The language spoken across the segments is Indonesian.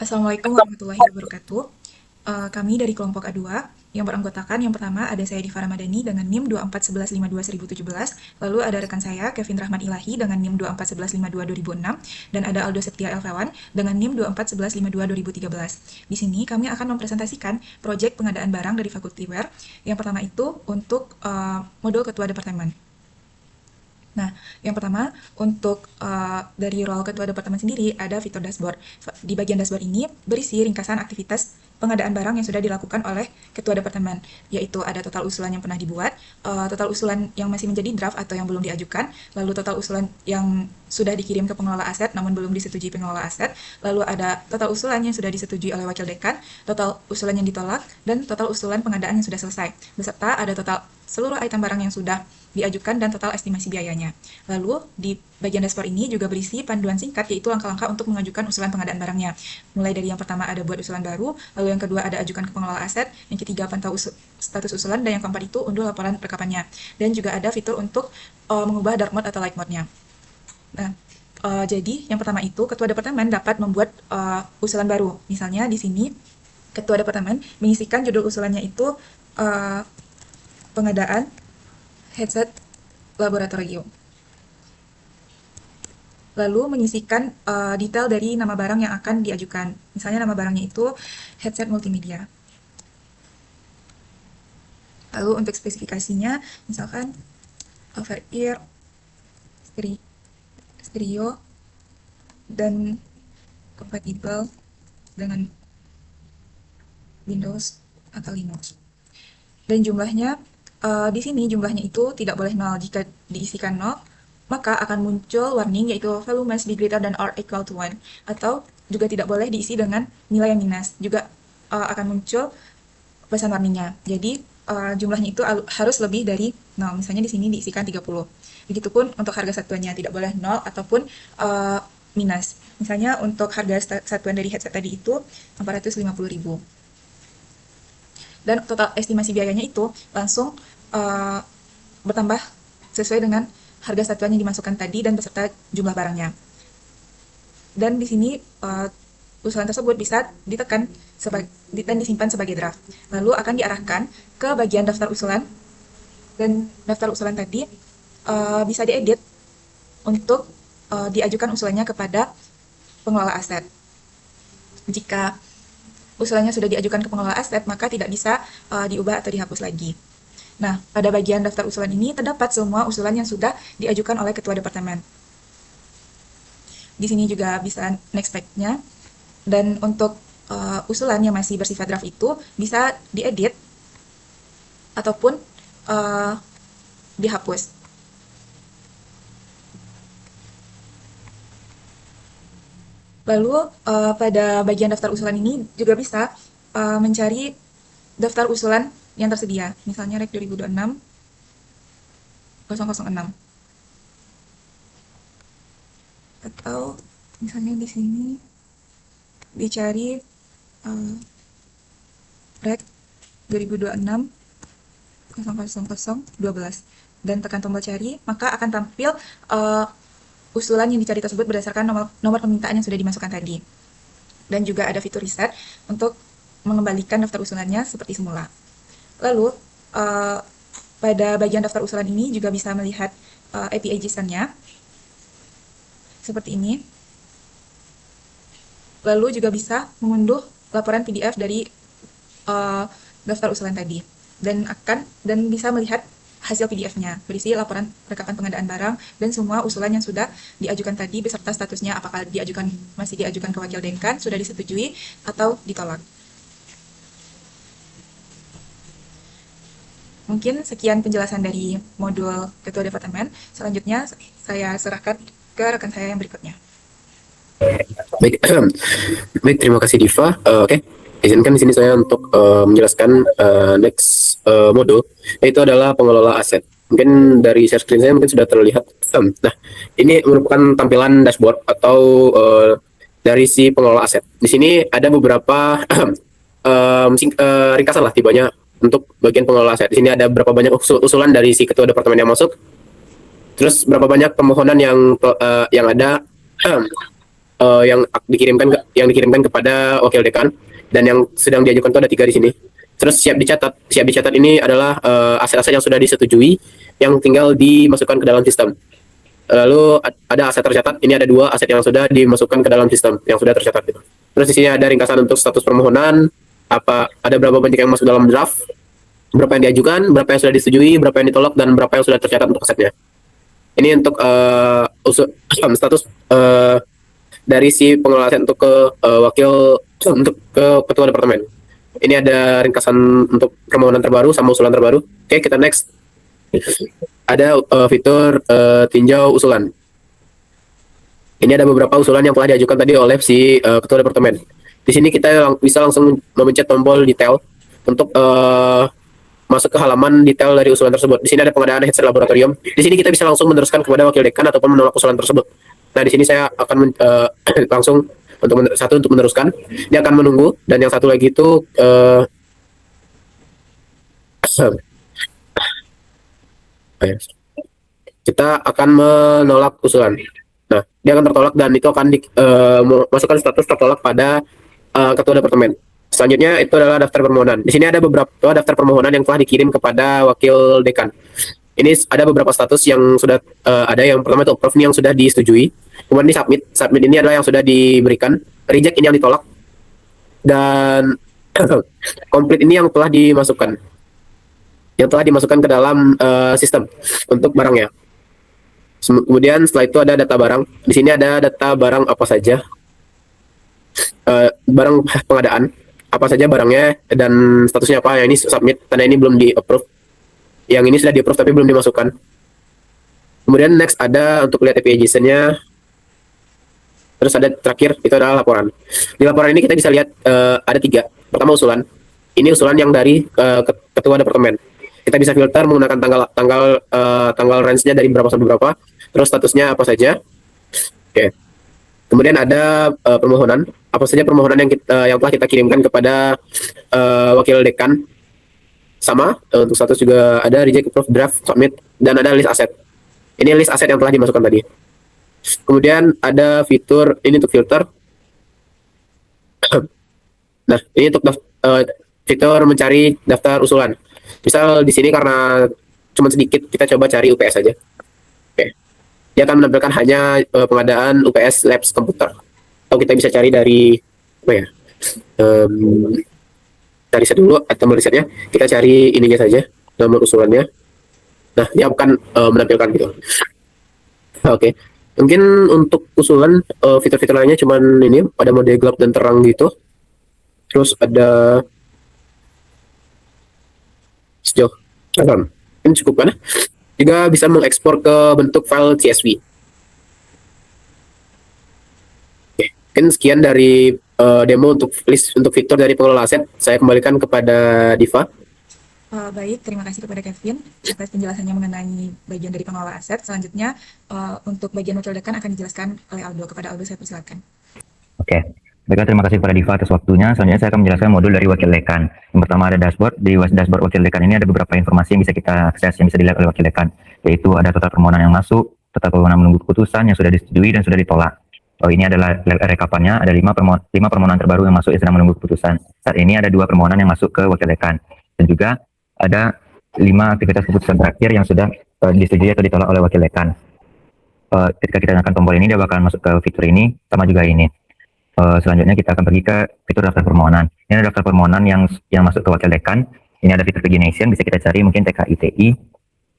Assalamualaikum warahmatullahi wabarakatuh. Kami dari kelompok A2 yang beranggotakan yang pertama ada saya Diva Ramadhani dengan NIM 2411521017, lalu ada rekan saya Kevin Rahman Ilahi dengan NIM 2411522006, dan ada Aldo Septia Elvawan dengan NIM 2411522013. Di sini kami akan mempresentasikan proyek pengadaan barang dari Fakulti Wear. Yang pertama itu untuk modul ketua departemen. Nah, yang pertama, untuk dari role ketua departemen sendiri, ada fitur dashboard. Di bagian dashboard ini berisi ringkasan aktivitas pengadaan barang yang sudah dilakukan oleh ketua departemen, yaitu ada total usulan yang pernah dibuat, total usulan yang masih menjadi draft atau yang belum diajukan, lalu total usulan yang sudah dikirim ke pengelola aset namun belum disetujui pengelola aset, lalu ada total usulan yang sudah disetujui oleh wakil dekan, total usulan yang ditolak, dan total usulan pengadaan yang sudah selesai, beserta ada total seluruh item barang yang sudah diajukan dan total estimasi biayanya. Lalu di bagian dashboard ini juga berisi panduan singkat, yaitu langkah-langkah untuk mengajukan usulan pengadaan barangnya. Mulai dari yang pertama ada buat usulan baru, lalu yang kedua ada ajukan ke pengelola aset, yang ketiga pantau status usulan, dan yang keempat itu unduh laporan rekapannya. Dan juga ada fitur untuk mengubah dark mode atau light mode-nya. Nah, jadi yang pertama itu ketua departemen dapat membuat usulan baru. Misalnya di sini ketua departemen mengisikan judul usulannya itu pengadaan headset laboratorium. Lalu mengisikan detail dari nama barang yang akan diajukan. Misalnya nama barangnya itu headset multimedia. Lalu untuk spesifikasinya, misalkan over ear, stereo, dan compatible dengan Windows atau Linux. Dan jumlahnya, di sini jumlahnya itu tidak boleh 0. Jika diisikan 0, maka akan muncul warning yaitu value must be greater than or equal to 1. Atau juga tidak boleh diisi dengan nilai yang minus. Juga akan muncul pesan warningnya. Jadi jumlahnya itu harus lebih dari 0. Misalnya di sini diisikan 30. Begitupun untuk harga satuannya tidak boleh 0 ataupun minus. Misalnya untuk harga satuan dari headset tadi itu 450.000. Dan total estimasi biayanya itu langsung bertambah sesuai dengan harga satuan yang dimasukkan tadi dan beserta jumlah barangnya. Dan di sini usulan tersebut bisa ditekan dan disimpan sebagai draft. Lalu akan diarahkan ke bagian daftar usulan, dan daftar usulan tadi bisa diedit untuk diajukan usulannya kepada pengelola aset. Jika usulannya sudah diajukan ke pengelola aset, maka tidak bisa diubah atau dihapus lagi. Nah, pada bagian daftar usulan ini terdapat semua usulan yang sudah diajukan oleh ketua departemen. Di sini juga bisa next page-nya. Dan untuk usulan yang masih bersifat draft itu bisa diedit ataupun dihapus. Lalu pada bagian daftar usulan ini juga bisa mencari daftar usulan yang tersedia. Misalnya Rek 2026 006. Atau misalnya di sini dicari Rek 2026 00012 dan tekan tombol cari, maka akan tampil usulan yang dicari tersebut berdasarkan nomor permintaan yang sudah dimasukkan tadi. Dan juga ada fitur reset untuk mengembalikan daftar usulannya seperti semula. Lalu pada bagian daftar usulan ini juga bisa melihat API JSON-nya seperti ini. Lalu juga bisa mengunduh laporan PDF dari daftar usulan tadi, dan bisa melihat hasil PDF-nya berisi laporan rekapan pengadaan barang dan semua usulan yang sudah diajukan tadi beserta statusnya, apakah masih diajukan ke wakil dekan, sudah disetujui atau ditolak. Mungkin sekian penjelasan dari modul ketua departemen. Selanjutnya saya serahkan ke rekan saya yang berikutnya. Baik, baik, terima kasih Diva. Oke, izinkan di sini saya untuk menjelaskan next modul, yaitu adalah pengelola aset. Mungkin dari share screen saya mungkin sudah terlihat. Nah, ini merupakan tampilan dashboard atau dari si pengelola aset. Di sini ada beberapa ringkasan lah tibanya untuk bagian pengelola aset. Di sini ada berapa banyak usulan dari si ketua departemen yang masuk, terus berapa banyak permohonan yang ada yang dikirimkan kepada wakil dekan, dan yang sedang diajukan itu ada 3 di sini. Terus siap dicatat ini adalah aset-aset yang sudah disetujui yang tinggal dimasukkan ke dalam sistem. Lalu ada aset tercatat, ini ada 2 aset yang sudah dimasukkan ke dalam sistem yang sudah tercatat gitu. Terus di sini ada ringkasan untuk status permohonan, ada berapa banyak yang masuk dalam draft, berapa yang diajukan, berapa yang sudah disetujui, berapa yang ditolak, dan berapa yang sudah tercatat untuk asetnya. Ini untuk status dari si pengelola aset untuk ke untuk ke ketua departemen. Ini ada ringkasan untuk permohonan terbaru sama usulan terbaru. Oke, kita next. Ada fitur tinjau usulan. Ini ada beberapa usulan yang telah diajukan tadi oleh si ketua departemen. Di sini kita bisa langsung memencet tombol detail untuk masuk ke halaman detail dari usulan tersebut. Di sini ada pengadaan headset laboratorium. Di sini kita bisa langsung meneruskan kepada wakil dekan ataupun menolak usulan tersebut. Nah, di sini saya akan langsung untuk meneruskan. Dia akan menunggu, dan yang satu lagi itu kita akan menolak usulan. Nah, dia akan tertolak dan itu akan masukkan status tertolak pada ketua departemen. Selanjutnya itu adalah daftar permohonan. Di sini ada beberapa daftar permohonan yang telah dikirim kepada wakil dekan. Ini ada beberapa status yang sudah ada. Yang pertama itu approve, ini yang sudah disetujui. Kemudian di submit. Submit ini adalah yang sudah diberikan. Reject ini yang ditolak. Dan complete ini yang telah dimasukkan. Yang telah dimasukkan ke dalam sistem untuk barangnya. Kemudian setelah itu ada data barang. Di sini ada data barang apa saja. Barang pengadaan. Apa saja barangnya dan statusnya apa. Yang ini submit, tanda ini belum di-approve. Yang ini sudah di-approve tapi belum dimasukkan. Kemudian next ada untuk lihat API JSON-nya. Terus ada terakhir, itu adalah laporan. Di laporan ini kita bisa lihat ada 3. Pertama usulan. Ini usulan yang dari ketua departemen. Kita bisa filter menggunakan tanggal range-nya dari berapa sampai berapa. Terus statusnya apa saja. Oke. Kemudian ada permohonan. Apa saja permohonan yang telah kita kirimkan kepada wakil dekan. Sama, untuk status juga ada reject, approve, draft, submit, dan ada list aset. Ini list aset yang telah dimasukkan tadi. Kemudian ada fitur, ini untuk filter. Nah, ini untuk fitur mencari daftar usulan. Misal di sini karena cuma sedikit, kita coba cari UPS saja. Oke. Dia akan menampilkan hanya pengadaan UPS Labs komputer. Atau kita bisa cari dari apa ya? Cari riset dulu atau risetnya, kita cari ininya saja, nomor usulannya. Nah, dia akan menampilkan gitu. Oke. Mungkin untuk usulan fitur-fitur lainnya cuman ini, ada mode gelap dan terang gitu. Terus ada sejauh ini cukup kan? Juga bisa mengekspor ke bentuk file CSV. Oke. Mungkin sekian dari demo untuk fitur dari pengelola aset. Saya kembalikan kepada Diva. Baik, terima kasih kepada Kevin atas penjelasannya mengenai bagian dari pengelola aset. Selanjutnya, untuk bagian wakil dekan akan dijelaskan oleh Aldo. Kepada Aldo, saya persilakan. Oke, baiklah, terima kasih kepada Diva atas waktunya. Selanjutnya saya akan menjelaskan modul dari wakil dekan. Yang pertama ada dashboard. Di dashboard wakil dekan ini ada beberapa informasi yang bisa kita akses, yang bisa dilihat oleh wakil dekan, yaitu ada total permohonan yang masuk, total permohonan menunggu keputusan yang sudah disetujui dan sudah ditolak. Oh, ini adalah rekapannya, ada 5 permohonan terbaru yang masuk yang sedang menunggu keputusan. Saat ini ada 2 permohonan yang masuk ke wakil dekan. Dan juga ada 5 aktivitas keputusan terakhir yang sudah disetujui atau ditolak oleh wakil dekan. Ketika kita tekan tombol ini, dia bakalan masuk ke fitur ini, sama juga ini. Selanjutnya kita akan pergi ke fitur daftar permohonan. Ini ada daftar permohonan yang masuk ke wakil dekan. Ini ada fitur pagination, bisa kita cari mungkin TKITI.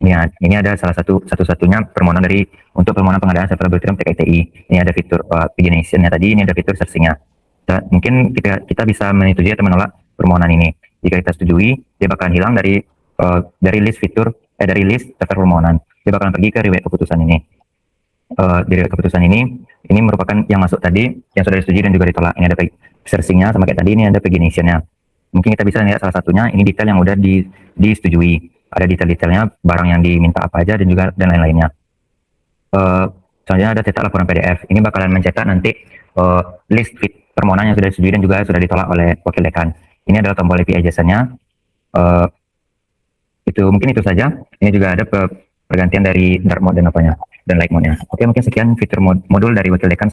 Ini ada satu-satunya permohonan untuk permohonan pengadaan server laboratorium TKITI. Ini ada fitur pagination-nya tadi, ini ada fitur searching-nya. Mungkin kita bisa menyetujui atau menolak permohonan ini. Jika kita setujui, dia bakalan hilang dari list daftar permohonan. Dia bakalan pergi ke riwayat keputusan ini. Di riwayat keputusan ini merupakan yang masuk tadi, yang sudah disetujui dan juga ditolak. Ini ada searching-nya sama kayak tadi, ini ada pagination-nya. Mungkin kita bisa lihat salah satunya, ini detail yang udah disetujui. Ada detail-detailnya, barang yang diminta apa aja, dan lain-lainnya. Selanjutnya ada cetak laporan PDF. Ini bakalan mencetak nanti list permohonan yang sudah disetujui dan juga sudah ditolak oleh wakil dekan. Ini adalah tombol API JSON-nya. Mungkin itu saja. Ini juga ada pergantian dari dark mode dan light mode-nya. Oke, mungkin sekian fitur modul dari wakil dekan.